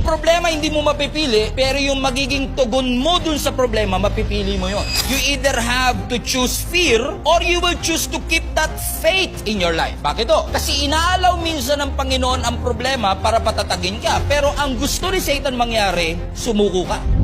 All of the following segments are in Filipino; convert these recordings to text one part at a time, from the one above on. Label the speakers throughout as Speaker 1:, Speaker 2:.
Speaker 1: problema hindi mo mapipili, pero yung magiging tugon mo dun sa problema, mapipili mo yon. You either have to choose fear or you will choose to keep that faith in your life. Bakit to? Kasi inaalaw minsan ng Panginoon ang problema para patatagin ka. Pero ang gusto ni Satan mangyari, sumuko ka.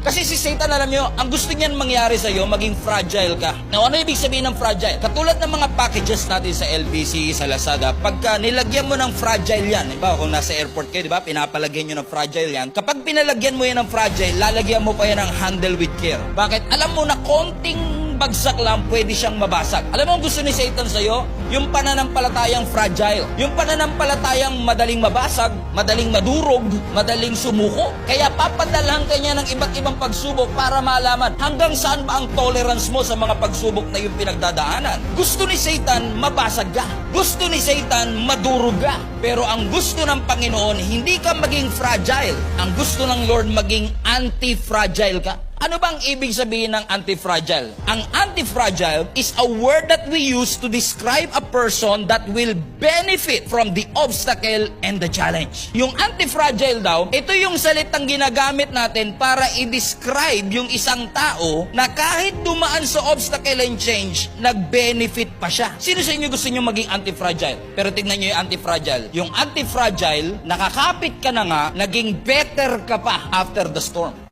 Speaker 1: Kasi si Satan, alam nyo, ang gusto niyan mangyari sa'yo, maging fragile ka. Now, ano ibig sabihin ng fragile? Katulad ng mga packages natin sa LBC, sa Lazada, pagka nilagyan mo ng fragile yan, diba, kung nasa airport kayo, diba, pinapalagyan nyo ng fragile yan. Kapag pinalagyan mo yan ng fragile, lalagyan mo pa yan ng handle with care. Bakit? Alam mo na konting bagsak lang, pwede siyang mabasag. Alam mo ang gusto ni Satan sa'yo? Yung pananampalatayang fragile. Yung pananampalatayang madaling mabasag, madaling madurog, madaling sumuko. Kaya papadalhan ka niya ng iba't ibang pagsubok para malaman hanggang saan ba ang tolerance mo sa mga pagsubok na yung pinagdadaanan. Gusto ni Satan, mabasag ka. Gusto ni Satan, madurog ka. Pero ang gusto ng Panginoon, hindi ka maging fragile. Ang gusto ng Lord, maging anti-fragile ka. Ano bang ibig sabihin ng anti-fragile? Ang anti-fragile is a word that we use to describe a person that will benefit from the obstacle and the challenge. Yung anti-fragile daw, ito yung salitang ginagamit natin para i-describe yung isang tao na kahit dumaan sa obstacle and change, nag-benefit pa siya. Sino sa inyo gusto nyo maging anti-fragile? Pero tignan nyo yung anti-fragile. Yung anti-fragile, nakakapit ka na nga, naging better ka pa after the storm.